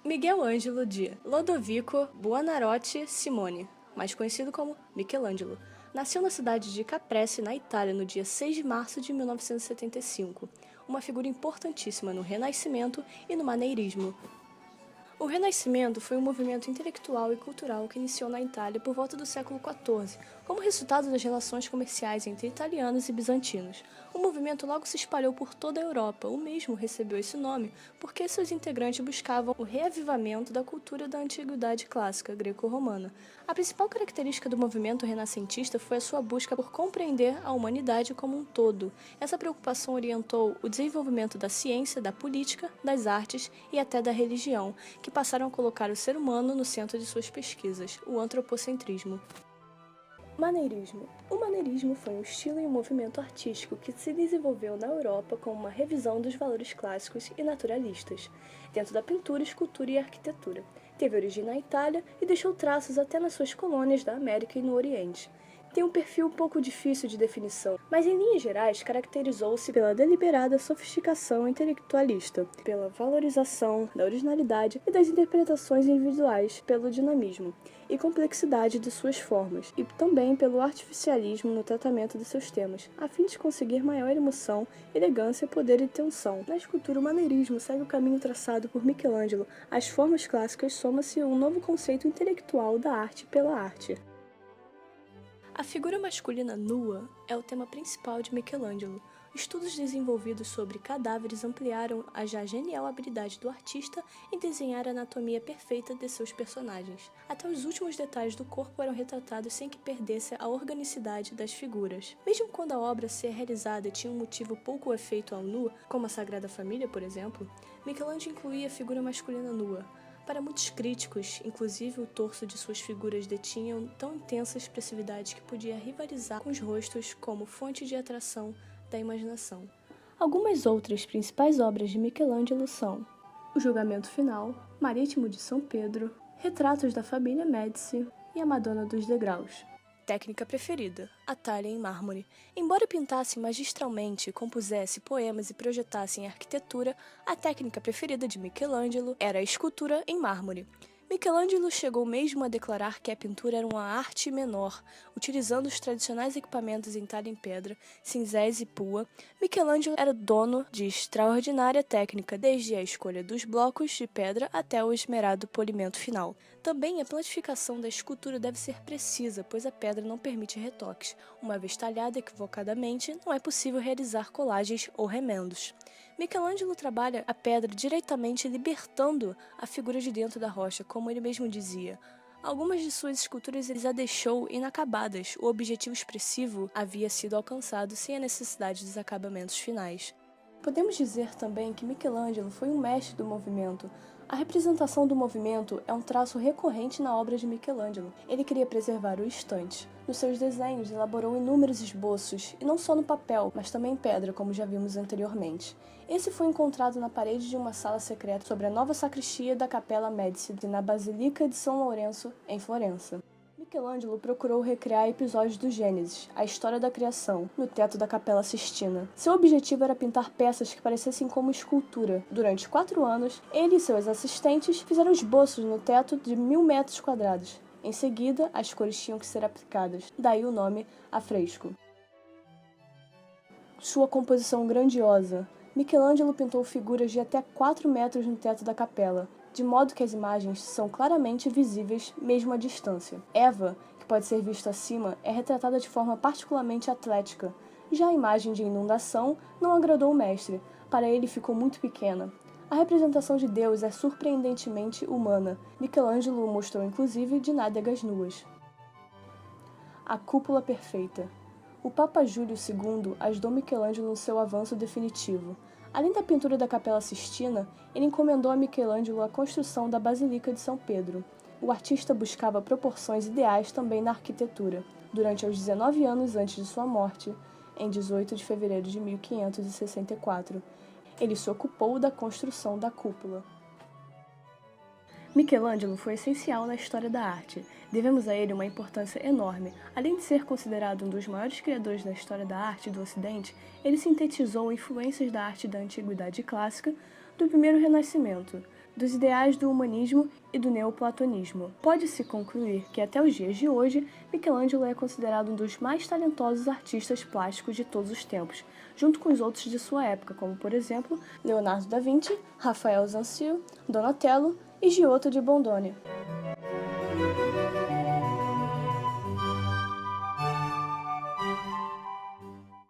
Miguel Ângelo de Lodovico Buonarroti Simone, mais conhecido como Michelangelo, nasceu na cidade de Caprese, na Itália, no dia 6 de março de 1975, uma figura importantíssima no Renascimento e no Maneirismo. O Renascimento foi um movimento intelectual e cultural que iniciou na Itália por volta do século XIV, como resultado das relações comerciais entre italianos e bizantinos. O movimento logo se espalhou por toda a Europa, o mesmo recebeu esse nome porque seus integrantes buscavam o reavivamento da cultura da antiguidade clássica greco-romana. A principal característica do movimento renascentista foi a sua busca por compreender a humanidade como um todo. Essa preocupação orientou o desenvolvimento da ciência, da política, das artes e até da religião, que passaram a colocar o ser humano no centro de suas pesquisas, o antropocentrismo. Maneirismo. O maneirismo foi um estilo e um movimento artístico que se desenvolveu na Europa como uma revisão dos valores clássicos e naturalistas, dentro da pintura, escultura e arquitetura. Teve origem na Itália e deixou traços até nas suas colônias da América e no Oriente. Tem um perfil um pouco difícil de definição, mas em linhas gerais caracterizou-se pela deliberada sofisticação intelectualista, pela valorização da originalidade e das interpretações individuais, pelo dinamismo e complexidade de suas formas, e também pelo artificialismo no tratamento de seus temas, a fim de conseguir maior emoção, elegância, poder e tensão. Na escultura, o maneirismo segue o caminho traçado por Michelangelo. Às formas clássicas soma-se um novo conceito intelectual da arte pela arte. A figura masculina nua é o tema principal de Michelangelo. Estudos desenvolvidos sobre cadáveres ampliaram a já genial habilidade do artista em desenhar a anatomia perfeita de seus personagens. Até os últimos detalhes do corpo eram retratados sem que perdesse a organicidade das figuras. Mesmo quando a obra ser realizada tinha um motivo pouco efeito ao nu, como a Sagrada Família, por exemplo, Michelangelo incluía a figura masculina nua. Para muitos críticos, inclusive o torso de suas figuras detinham tão intensa expressividade que podia rivalizar com os rostos como fonte de atração da imaginação. Algumas outras principais obras de Michelangelo são O Julgamento Final, Marítimo de São Pedro, Retratos da Família Médici e A Madonna dos Degraus. Técnica preferida, a talha em mármore. Embora pintasse magistralmente, compusesse poemas e projetasse em arquitetura, a técnica preferida de Michelangelo era a escultura em mármore. Michelangelo chegou mesmo a declarar que a pintura era uma arte menor, utilizando os tradicionais equipamentos em talha em pedra, cinzéis e pua. Michelangelo era dono de extraordinária técnica, desde a escolha dos blocos de pedra até o esmerado polimento final. Também a plantificação da escultura deve ser precisa, pois a pedra não permite retoques. Uma vez talhada equivocadamente, não é possível realizar colagens ou remendos. Michelangelo trabalha a pedra diretamente libertando a figura de dentro da rocha, como ele mesmo dizia. Algumas de suas esculturas ele a deixou inacabadas, o objetivo expressivo havia sido alcançado sem a necessidade dos acabamentos finais. Podemos dizer também que Michelangelo foi um mestre do movimento. A representação do movimento é um traço recorrente na obra de Michelangelo. Ele queria preservar o instante. Nos seus desenhos, elaborou inúmeros esboços, e não só no papel, mas também em pedra, como já vimos anteriormente. Esse foi encontrado na parede de uma sala secreta sobre a nova sacristia da Capela Médici, na Basílica de São Lourenço, em Florença. Michelangelo procurou recriar episódios do Gênesis, a história da criação, no teto da Capela Sistina. Seu objetivo era pintar peças que parecessem como escultura. Durante 4 anos, ele e seus assistentes fizeram esboços no teto de 1000 metros quadrados. Em seguida, as cores tinham que ser aplicadas, daí o nome afresco. Sua composição grandiosa. Michelangelo pintou figuras de até 4 metros no teto da capela, de modo que as imagens são claramente visíveis mesmo à distância. Eva, que pode ser vista acima, é retratada de forma particularmente atlética. Já a imagem de inundação não agradou o mestre, para ele ficou muito pequena. A representação de Deus é surpreendentemente humana. Michelangelo o mostrou inclusive de nádegas nuas. A cúpula perfeita. O Papa Júlio II ajudou Michelangelo no seu avanço definitivo. Além da pintura da Capela Sistina, ele encomendou a Michelangelo a construção da Basílica de São Pedro. O artista buscava proporções ideais também na arquitetura. Durante os 19 anos antes de sua morte, em 18 de fevereiro de 1564, ele se ocupou da construção da cúpula. Michelangelo foi essencial na história da arte. Devemos a ele uma importância enorme. Além de ser considerado um dos maiores criadores da história da arte do Ocidente, ele sintetizou influências da arte da Antiguidade Clássica do primeiro Renascimento. dos ideais do humanismo e do neoplatonismo. Pode-se concluir que até os dias de hoje, Michelangelo é considerado um dos mais talentosos artistas plásticos de todos os tempos, junto com os outros de sua época, como por exemplo Leonardo da Vinci, Rafael Zanzio, Donatello e Giotto de Bondone.